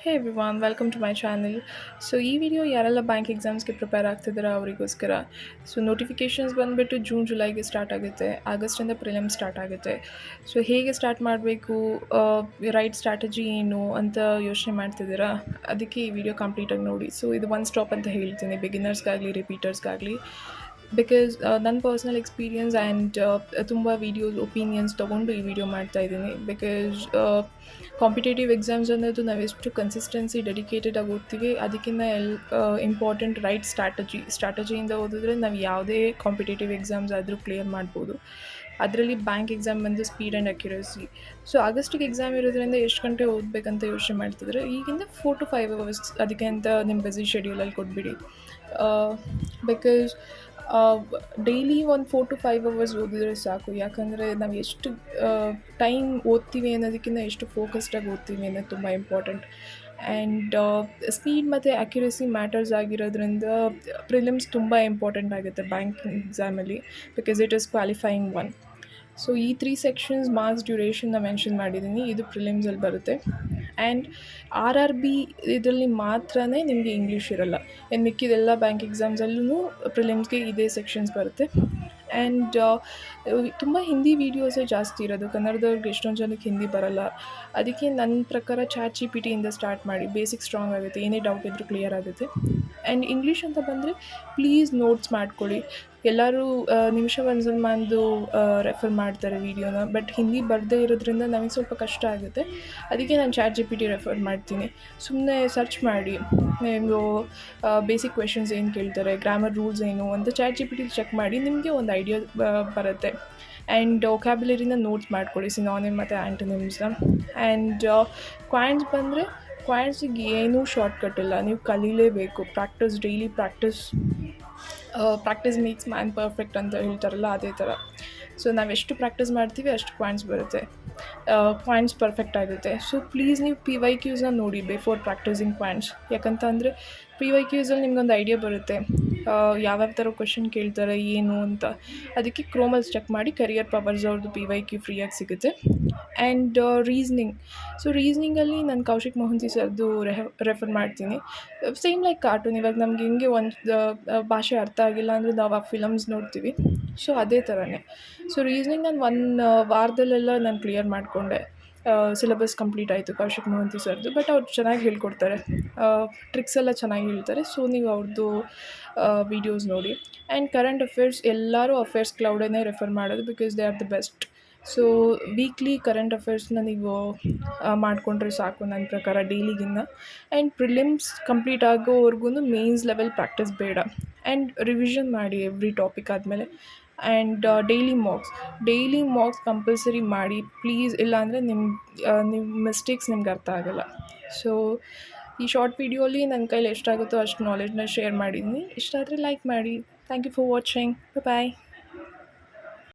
Hey everyone, welcome to my channel. So ಈ video ಯಾರೆಲ್ಲ bank ಎಕ್ಸಾಮ್ಸ್ಗೆ prepare ಆಗ್ತಿದ್ದೀರಾ ಅವರಿಗೋಸ್ಕರ. So notifications ಬಂದುಬಿಟ್ಟು ಜೂನ್ ಜುಲೈಗೆ ಸ್ಟಾರ್ಟ್ ಆಗುತ್ತೆ, ಆಗಸ್ಟಿಂದ ಪ್ರಿಲಿಮ್ಸ್ ಸ್ಟಾರ್ಟ್ ಆಗುತ್ತೆ. ಸೊ ಹೇಗೆ ಸ್ಟಾರ್ಟ್ ಮಾಡಬೇಕು, ರೈಟ್ ಸ್ಟ್ರಾಟಜಿ ಏನು ಅಂತ ಯೋಚನೆ ಮಾಡ್ತಿದ್ದೀರಾ, ಅದಕ್ಕೆ ಈ ವಿಡಿಯೋ ಕಂಪ್ಲೀಟಾಗಿ ನೋಡಿ. ಸೊ ಇದು ಒನ್ ಸ್ಟಾಪ್ ಅಂತ ಹೇಳ್ತೀನಿ ಬಿಗಿನರ್ಸ್ಗಾಗಲಿ ರಿಪೀಟರ್ಸ್ಗಾಗಲಿ. ಬಿಕಾಸ್ ನನ್ನ ಪರ್ಸ್ನಲ್ ಎಕ್ಸ್ಪೀರಿಯನ್ಸ್ ಆ್ಯಂಡ್ ತುಂಬ ವೀಡಿಯೋಸ್ ಒಪಿನಿಯನ್ಸ್ ತೊಗೊಂಡು ಈ ವಿಡಿಯೋ ಮಾಡ್ತಾಯಿದ್ದೀನಿ. ಬಿಕಾಸ್ ಕಾಂಪಿಟೇಟಿವ್ ಎಕ್ಸಾಮ್ಸ್ ಅನ್ನೋದು ನಾವೆಷ್ಟು ಕನ್ಸಿಸ್ಟೆನ್ಸಿ ಡೆಡಿಕೇಟೆಡಾಗಿ ಓದ್ತೀವಿ ಅದಕ್ಕಿಂತ ಇಂಪಾರ್ಟೆಂಟ್ ರೈಟ್ ಸ್ಟ್ರಾಟಜಿಯಿಂದ ಓದಿದ್ರೆ ನಾವು ಯಾವುದೇ ಕಾಂಪಿಟೇಟಿವ್ ಎಕ್ಸಾಮ್ಸ್ ಆದರೂ ಕ್ಲಿಯರ್ ಮಾಡ್ಬೋದು. ಅದರಲ್ಲಿ ಬ್ಯಾಂಕ್ ಎಕ್ಸಾಮ್ ಬಂದು ಸ್ಪೀಡ್ ಆ್ಯಂಡ್ ಅಕ್ಯುರಸಿ. ಸೊ ಆಗಸ್ಟಿಗೆ ಎಕ್ಸಾಮ್ ಇರೋದ್ರಿಂದ ಎಷ್ಟು ಗಂಟೆ ಓದಬೇಕಂತ ಯೋಚನೆ ಮಾಡ್ತಿದ್ರೆ ಈಗಿಂದ 4 to 5 hours ಅದಕ್ಕೆ ಅಂತ ನಿಮ್ಮ ಬ್ಯುಸಿ ಶೆಡ್ಯೂಲಲ್ಲಿ ಕೊಟ್ಬಿಡಿ. ಬಿಕಾಸ್ ಡೈಲಿ ಒಂದು 4 to 5 hours ಓದಿದ್ರೆ ಸಾಕು. ಯಾಕಂದರೆ ನಾವು ಎಷ್ಟು ಟೈಮ್ ಓದ್ತೀವಿ ಅನ್ನೋದಕ್ಕಿಂತ ಎಷ್ಟು ಫೋಕಸ್ಡಾಗಿ ಓದ್ತೀವಿ ಅನ್ನೋದು ತುಂಬ ಇಂಪಾರ್ಟೆಂಟ್. ಆ್ಯಂಡ್ ಸ್ಪೀಡ್ ಮತ್ತು ಅಕ್ಯುರಸಿ ಮ್ಯಾಟರ್ಸ್ ಆಗಿರೋದ್ರಿಂದ ಪ್ರಿಲಿಮ್ಸ್ ತುಂಬ ಇಂಪಾರ್ಟೆಂಟ್ ಆಗುತ್ತೆ ಬ್ಯಾಂಕಿಂಗ್ ಎಕ್ಸಾಮಲ್ಲಿ, because it is qualifying one. So ಈ 3 ಸೆಕ್ಷನ್ಸ್ ಮಾರ್ಕ್ಸ್ ಡ್ಯೂರೇಷನ್ನ ಮೆನ್ಷನ್ ಮಾಡಿದ್ದೀನಿ, ಇದು ಪ್ರಿಲಿಮ್ಸಲ್ಲಿ ಬರುತ್ತೆ. ಆ್ಯಂಡ್ RRB ಇದರಲ್ಲಿ ಮಾತ್ರ ನಿಮಗೆ ಇಂಗ್ಲೀಷ್ ಇರೋಲ್ಲ. ಇನ್ನು ಮಿಕ್ಕಿದೆಲ್ಲ ಬ್ಯಾಂಕ್ ಎಕ್ಸಾಮ್ಸಲ್ಲೂ ಪ್ರಿಲಿಮ್ಸ್ಗೆ ಇದೇ ಸೆಕ್ಷನ್ಸ್ ಬರುತ್ತೆ. ಆ್ಯಂಡ್ ತುಂಬ ಹಿಂದಿ ವೀಡಿಯೋಸೇ ಜಾಸ್ತಿ ಇರೋದು, ಕನ್ನಡದವ್ರಿಗೆ ಎಷ್ಟೊಂದು ಜನಕ್ಕೆ ಹಿಂದಿ ಬರೋಲ್ಲ. ಅದಕ್ಕೆ ನನ್ನ ಪ್ರಕಾರ ChatGPT ಇಂದ ಸ್ಟಾರ್ಟ್ ಮಾಡಿ, ಬೇಸಿಕ್ ಸ್ಟ್ರಾಂಗ್ ಆಗುತ್ತೆ, ಏನೇ ಡೌಟ್ ಇದ್ದರೂ ಕ್ಲಿಯರ್ ಆಗುತ್ತೆ. ಆ್ಯಂಡ್ ಇಂಗ್ಲೀಷ್ ಅಂತ ಬಂದರೆ ಪ್ಲೀಸ್ ನೋಟ್ಸ್ ಮಾಡ್ಕೊಳ್ಳಿ. ಎಲ್ಲರೂ ನಿಮಿಷ ಮಂಜುಲ್ಮಾನ್ದು ರೆಫರ್ ಮಾಡ್ತಾರೆ ವೀಡಿಯೋನ, ಬಟ್ ಹಿಂದಿ ಬರದೇ ಇರೋದ್ರಿಂದ ನಮಗೆ ಸ್ವಲ್ಪ ಕಷ್ಟ ಆಗುತ್ತೆ. ಅದಕ್ಕೆ ನಾನು ChatGPT ರೆಫರ್ ಮಾಡ್ತೀನಿ. ಸುಮ್ಮನೆ ಸರ್ಚ್ ಮಾಡಿ, ನೀವು ಬೇಸಿಕ್ ಕ್ವೆಶನ್ಸ್ ಏನು ಕೇಳ್ತಾರೆ, ಗ್ರಾಮರ್ ರೂಲ್ಸ್ ಏನು ಅಂತ ChatGPT ಚೆಕ್ ಮಾಡಿ, ನಿಮಗೆ ಒಂದು ಐಡಿಯಾ ಬರುತ್ತೆ. ಆ್ಯಂಡ್ ವೊಕ್ಯಾಬ್ಯುಲರಿನ ನೋಟ್ಸ್ ಮಾಡ್ಕೊಳ್ಳಿ, ಸಿನಾನಿಮ್ ಮತ್ತು ಆ್ಯಂಟನಿಮ್ಸ್ನ. ಆ್ಯಂಡ್ ಕ್ವಾಂಟ್ಸ್ ಬಂದರೆ ಕ್ವಾಂಟ್ಸಿಗೆ ಏನೂ ಶಾರ್ಟ್ಕಟ್ ಇಲ್ಲ, ನೀವು ಕಲೀಲೇಬೇಕು. Daily practice makes man perfect ಅಂತ ಹೇಳ್ತಾರಲ್ಲ, ಅದೇ ಥರ. ಸೊ ನಾವೆಷ್ಟು ಪ್ರಾಕ್ಟೀಸ್ ಮಾಡ್ತೀವಿ ಅಷ್ಟು ಕ್ವಾಂಟ್ಸ್ ಬರುತ್ತೆ, ಕ್ವಾಂಟ್ಸ್ ಪರ್ಫೆಕ್ಟ್ ಆಗುತ್ತೆ. ಸೊ ಪ್ಲೀಸ್ ನೀವು PYQsನ ನೋಡಿ ಬಿಫೋರ್ ಪ್ರಾಕ್ಟೀಸಿಂಗ್ ಕ್ವಾಂಟ್ಸ್. ಯಾಕಂತಂದರೆ PYQsಲ್ಲಿ ನಿಮ್ಗೊಂದು ಐಡಿಯಾ ಬರುತ್ತೆ ಯಾವ್ಯಾವ ಥರ ಕ್ವೆಶನ್ ಕೇಳ್ತಾರೆ ಏನು ಅಂತ. ಅದಕ್ಕೆ ಕ್ರೋಮಲ್ಲಿ ಚೆಕ್ ಮಾಡಿ, ಕರಿಯರ್ ಪವರ್ಸ್ ಅವ್ರದ್ದು PYQ ಫ್ರೀಯಾಗಿ ಸಿಗುತ್ತೆ. ಆ್ಯಂಡ್ ಸೊ ರೀಸ್ನಿಂಗಲ್ಲಿ ನಾನು ಕೌಶಿಕ್ ಮೊಹಂತಿ ಸರ್ದು ರೆಫರ್ ಮಾಡ್ತೀನಿ. Same like cartoon. ಇವಾಗ ನಮ್ಗೆ ಹೆಂಗೆ ಒಂದು ಭಾಷೆ ಅರ್ಥ ಆಗಿಲ್ಲ ಅಂದರೆ ನಾವು ಆ ಫಿಲಮ್ಸ್ ನೋಡ್ತೀವಿ, ಸೊ ಅದೇ ಥರನೇ. ಸೊ ರೀಸ್ನಿಂಗ್ ನಾನು 1 ವಾರದಲ್ಲೆಲ್ಲ ನಾನು ಕ್ಲಿಯರ್ ಮಾಡಿಕೊಂಡೆ. ಸಿಲೆಬಸ್ ಕಂಪ್ಲೀಟ್ ಆಯಿತು ಕೌಶಿಕ್ ಮೊಹಂತಿ ಸರ್ದು. ಬಟ್ ಅವ್ರು ಚೆನ್ನಾಗಿ ಹೇಳ್ಕೊಡ್ತಾರೆ, ಟ್ರಿಕ್ಸ್ ಎಲ್ಲ ಚೆನ್ನಾಗಿ ಹೇಳ್ತಾರೆ. ಸೊ ನೀವು ಅವ್ರದ್ದು ವೀಡಿಯೋಸ್ ನೋಡಿ. ಆ್ಯಂಡ್ ಕರೆಂಟ್ ಅಫೇರ್ಸ್, ಎಲ್ಲರೂ ಅಫೇರ್ಸ್ ಕ್ಲೌಡನ್ನೇ ರೆಫರ್ ಮಾಡೋದು, because they are the best. So weekly current ಅಫೇರ್ಸ್ನ ನೀವು ಮಾಡಿಕೊಂಡ್ರೆ ಸಾಕು ನನ್ನ ಪ್ರಕಾರ ಡೈಲಿಗಿನ್ನ. ಆ್ಯಂಡ್ ಪ್ರಿಲಿಮ್ಸ್ ಕಂಪ್ಲೀಟ್ ಆಗೋವರೆಗೂ ಮೇನ್ಸ್ ಲೆವೆಲ್ ಪ್ರಾಕ್ಟೀಸ್ ಬೇಡ. ಆ್ಯಂಡ್ ರಿವಿಷನ್ ಮಾಡಿ ಎವ್ರಿ ಟಾಪಿಕ್ ಆದಮೇಲೆ. ಆ್ಯಂಡ್ ಡೈಲಿ ಮಾರ್ಕ್ಸ್ ಕಂಪಲ್ಸರಿ ಮಾಡಿ ಪ್ಲೀಸ್, ಇಲ್ಲಾಂದರೆ ನಿಮ್ಮ ಮಿಸ್ಟೇಕ್ಸ್ ನಿಮ್ಗೆ ಅರ್ಥ ಆಗೋಲ್ಲ. ಸೊ ಈ ಶಾರ್ಟ್ ವೀಡಿಯೋಲಿ ನನ್ನ ಕೈಲಿ ಎಷ್ಟಾಗುತ್ತೋ ಅಷ್ಟು ನಾಲೆಡ್ಜನ್ನ ಶೇರ್ ಮಾಡಿದ್ದೀನಿ. ಇಷ್ಟ ಆದರೆ ಲೈಕ್ ಮಾಡಿ. Thank you for watching. Bye.